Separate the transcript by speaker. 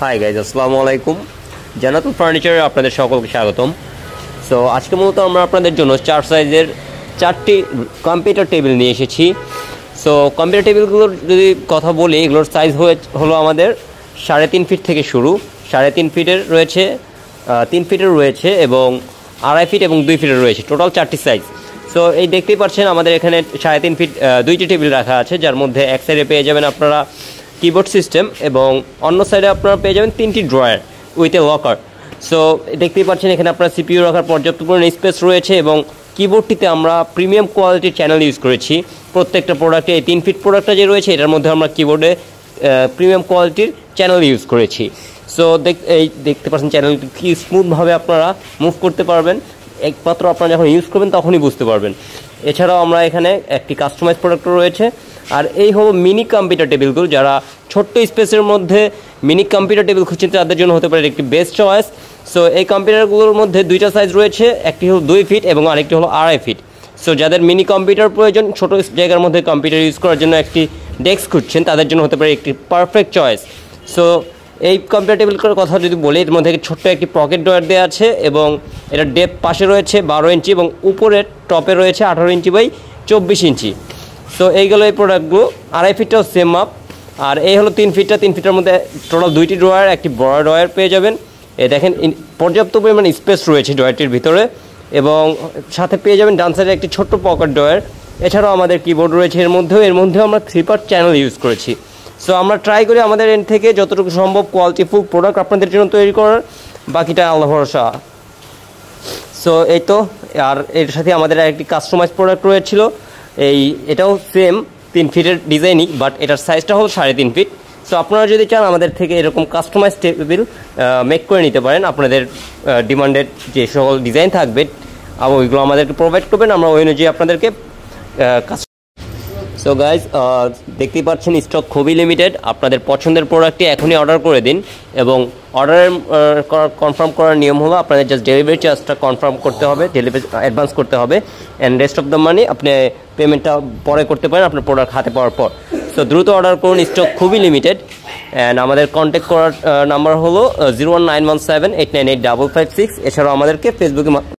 Speaker 1: Hi guys, আসসালামু আলাইকুম। জান্নাতুল ফার্নিচারে আপনাদের সকলকে স্বাগতম। সো আজকে মূলত আমরা আপনাদের জন্য 4 সাইজের 4টি কম্পিউটার টেবিল নিয়ে এসেছি। সো কম্পিউটার টেবিলগুলোর যদি কথা বলি, এগুলোর সাইজ হলো আমাদের 3.5 ফিট থেকে শুরু। 3.5 ফিটের রয়েছে, 3 ফিটের রয়েছে এবং 2.5 ফিট এবং 2 ফিটের রয়েছে, টোটাল 4টি সাইজ। সো এই দেখতেই পাচ্ছেন আমাদের এখানে 3.5 ফিট 2টি টেবিল রাখা আছে, যার মধ্যে এক সাইডে পেয়ে যাবেন আপনারা কিবোর্ড সিস্টেম এবং অন্য সাইডে আপনারা পেয়ে যাবেন 3টি drawer with a locker. So দেখতেই পাচ্ছেন এখানে আপনার সিপিইউ রাখার পর্যাপ্ত পরিমাণ স্পেস রয়েছে এবং কিবোর্ডটিতে আমরা প্রিমিয়াম কোয়ালিটির চ্যানেল ইউজ করেছি। প্রত্যেকটা প্রোডাক্টে এই 3 ফিট প্রোডাক্টটা যে রয়েছে এটার মধ্যে আমরা কিবোর্ডে প্রিমিয়াম কোয়ালিটির চ্যানেল ইউজ করেছি। সো দেখতে পাচ্ছেন চ্যানেলটি কি স্মুথভাবে আপনারা মুভ করতে পারবেন, একমাত্র আপনারা যখন ইউজ করবেন তখনই বুঝতে পারবেন। এছাড়াও আমরা এখানে একটি কাস্টমাইজ প্রোডাক্ট রয়েছে। আর এই হলো মিনি কম্পিউটার টেবিলগুলো, যারা ছোট্ট স্পেসের মধ্যে মিনি কম্পিউটার টেবিল খুঁজছেন তাদের জন্য হতে পারে একটি বেস্ট চয়েস। সো এই কম্পিউটারগুলোর মধ্যে 2টা সাইজ রয়েছে, একটি হলো 2 ফিট এবং আরেকটি হলো 2.5 ফিট। সো যাদের মিনি কম্পিউটার প্রয়োজন, ছোটো জায়গার মধ্যে কম্পিউটার ইউজ করার জন্য একটি ডেস্ক খুঁজছেন, তাদের জন্য হতে পারে একটি পারফেক্ট চয়েস। সো এই কম্পিউটার টেবিলগুলোর কথা যদি বলি, এর মধ্যে ছোট্ট একটি পকেট ড্রয়ার দেওয়া আছে এবং এটা ডেপ পাশে রয়েছে 12 ইঞ্চি এবং উপরের টপে রয়েছে 18 ইঞ্চি বাই 24 ইঞ্চি। সো এইগুলো এই প্রোডাক্টগুলো। 2.5 ফিটটাও সেম মাপ। আর এই হলো 3 ফিটটা, 3 ফিটের মধ্যে টোটাল 2টি ড্রয়ার, একটি বড় ড্রয়ার পেয়ে যাবেন। দেখেন পর্যাপ্ত পরিমাণ স্পেস রয়েছে ড্রয়ারটির ভিতরে এবং সাথে পেয়ে যাবেন ডান সাইডে একটি ছোট্ট পকেট ড্রয়ার। এছাড়াও আমাদের কিবোর্ড রয়েছে এর মধ্যেও আমরা 3 পার্ট চ্যানেল ইউজ করেছি। সো আমরা ট্রাই করি আমাদের এন্ড থেকে যতটুকু সম্ভব কোয়ালিটিফুল প্রোডাক্ট আপনাদের জন্য তৈরি করার, বাকিটা আল্লাহ ভরসা। সো এই তো। আর এর সাথে আমাদের একটি কাস্টমাইজ প্রোডাক্ট রয়েছিল, এটাও সেম 3 ফিটের ডিজাইনই, বাট এটার সাইজটা হলো 3.5 ফিট। সো আপনারা যদি চান আমাদের থেকে এরকম কাস্টমাইজ টেবিল মেক করে নিতে পারেন, আপনাদের ডিমান্ডেড যে সকল ডিজাইন থাকবে ওইগুলো আমাদেরকে প্রোভাইড করবেন, আমরা ওই অনুযায়ী আপনাদেরকে সো গাইজ, দেখতেই পাচ্ছেন স্টক খুবই লিমিটেড। আপনাদের পছন্দের প্রোডাক্টটি এখনই অর্ডার করে দিন এবং অর্ডারের কনফার্ম করার নিয়ম হলো আপনাদের জাস্ট ডেলিভারি চার্জটা কনফার্ম করতে হবে, ডেলিভারি অ্যাডভান্স করতে হবে, and rest of the money আপনি পেমেন্টটা পরে করতে পারেন আপনার প্রোডাক্ট হাতে পাওয়ার পর। সো দ্রুত অর্ডার করুন, স্টক খুবই লিমিটেড। অ্যান্ড আমাদের কন্ট্যাক্ট করার নাম্বার হলো 01917898556। এছাড়াও আমাদেরকে ফেসবুকে